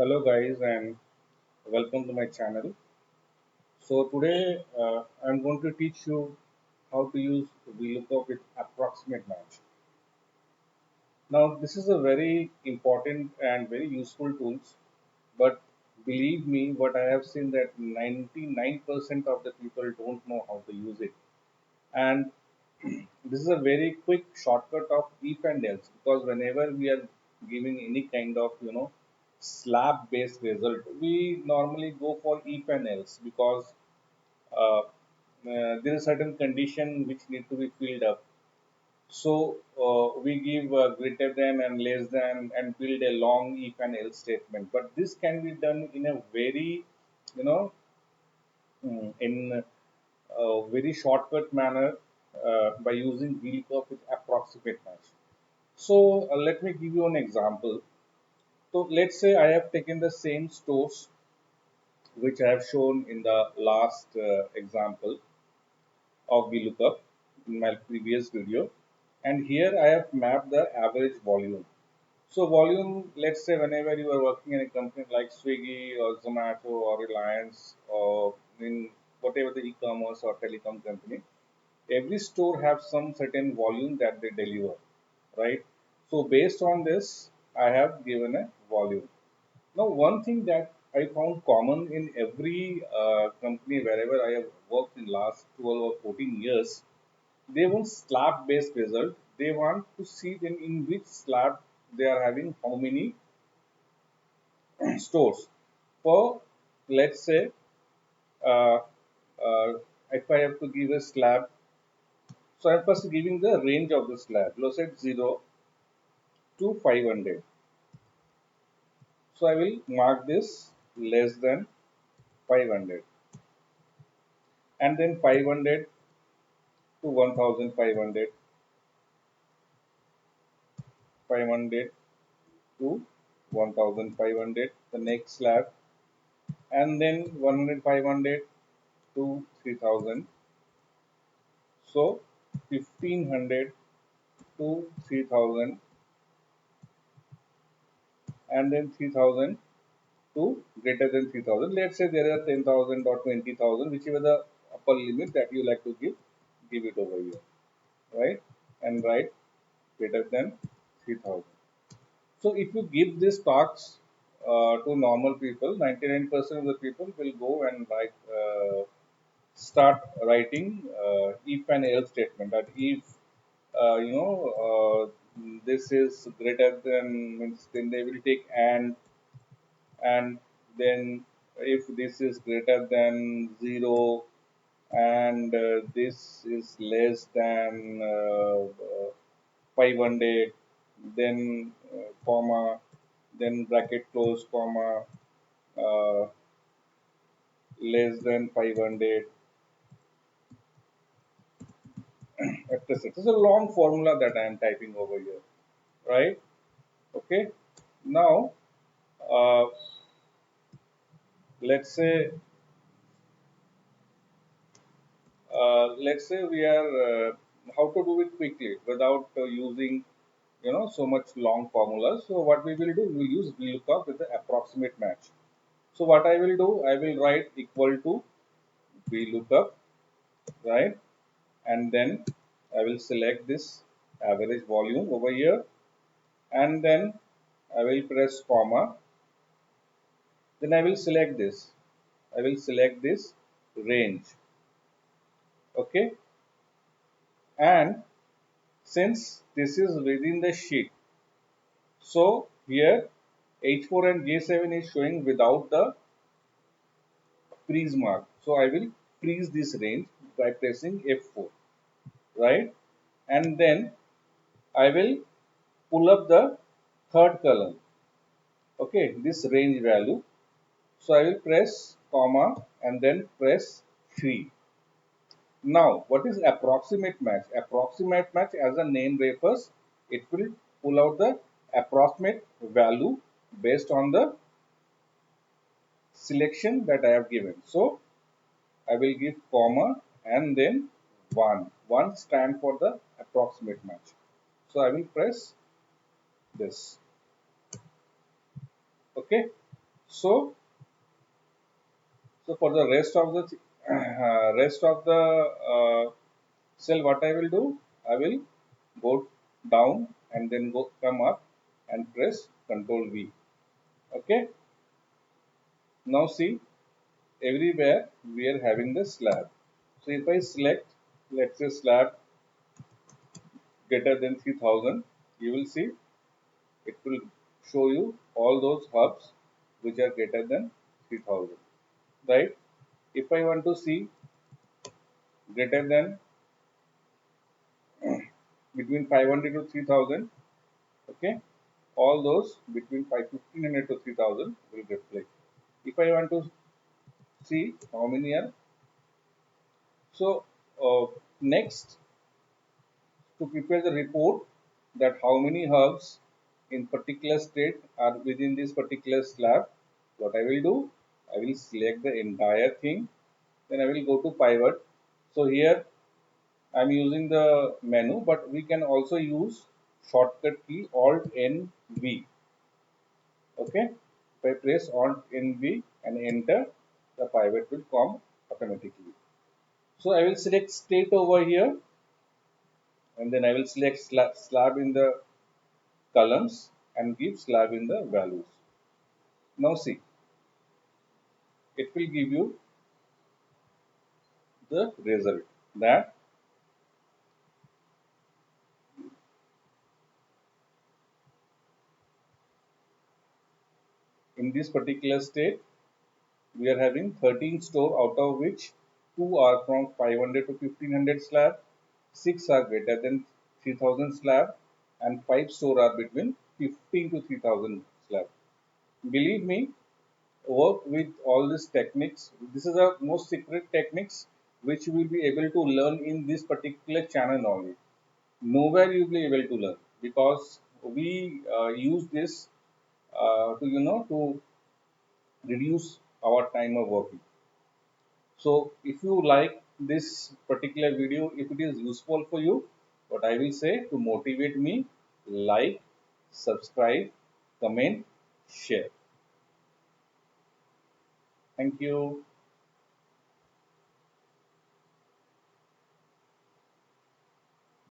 Hello guys and welcome to my channel. So today I'm going to teach you how to use Vlookup with approximate match. Now this is a very important and very useful tools, but believe me, what I have seen that 99% of the people don't know how to use it. And this is a very quick shortcut of if and else, because whenever we are giving any kind of slab based result, we normally go for if and else because there is certain condition which need to be filled up. So we give greater than and less than and build a long if and else statement, but this can be done in a very you know in a very shortcut manner by using VLOOKUP with approximate match. So let me give you an example. So let's say I have taken the same stores which I have shown in the last example of VLOOKUP in my previous video, and here I have mapped the average volume. So volume, let's say whenever you are working in a company like Swiggy or Zomato or Reliance or in whatever the e-commerce or telecom company, every store has some certain volume that they deliver, right? So based on this, I have given a volume. Now, one thing that I found common in every company wherever I have worked in last 12 or 14 years, they want slab based result. They want to see then in which slab they are having how many stores. For let's say, uh, if I have to give a slab, so I'm first giving the range of the slab. Let's say 0 to 500. So I will mark this less than 500, and then 500 to 1500, 500 to 1500, the next slab, and then 100, 500 to 3000. So 1500 to 3000, and then 3000 to greater than 3000. Let's say there are 10,000 or 20,000, whichever the upper limit that you like to give it over here, right? And write greater than 3000. So if you give these talks to normal people, 99% of the people will go and start writing if and else statement. That if uh, you know uh, this is greater than, means then they will take and then if this is greater than 0 and this is less than 500, then comma, then bracket close, comma, uh, less than 500, etc. It's a long formula that I am typing over here, right? Okay. Now, uh, let's say let's say we are how to do it quickly without using so much long formulas. So what we will do, we will use VLOOKUP with the approximate match. So what I will do, I will write equal to VLOOKUP, right? And then I will select this average volume over here, and then I will press comma. Then I will select this. I will select this range. Okay. And since this is within the sheet, so here H4 and J7 is showing without the freeze mark. So I will freeze this range by pressing F4, right? And then I will pull up the third column. Okay, this range value. So I will press comma and then press 3. Now, what is approximate match? Approximate match, as the name refers, it will pull out the approximate value based on the selection that I have given. So I will give comma and then 1. 1 stand for the approximate match. So I will press this. Okay. So for the rest of the cell, what I will do, I will go down and then go come up and press Control V. Okay, now see, everywhere we are having the slab. So if I select, let's say, slab greater than 3000, you will see it will show you all those hubs which are greater than 3000, right? If I want to see greater than between 500 to 3000, okay, all those between 1500 to 3000 will reflect. If I want to see how many are, so next, to prepare the report that how many hubs in particular state are within this particular slab, what I will do, I will select the entire thing, then I will go to pivot. So here I'm using the menu, but we can also use shortcut key Alt N V. Okay, if I press Alt N V and enter, the pivot will come automatically. So I will select state over here, and then I will select slab in the columns and give slab in the values. Now see, it will give you the result that in this particular state we are having 13 store, out of which 2 are from 500 to 1500 slab, 6 are greater than 3000 slab, and 5 store are between 15 to 3000 slab. Believe me, work with all these techniques. This is the most secret techniques which you will be able to learn in this particular channel only. Nowhere you will be able to learn, because we use this to reduce our time of working. So if you like this particular video, if it is useful for you, what I will say to motivate me, like, subscribe, comment, share. Thank you.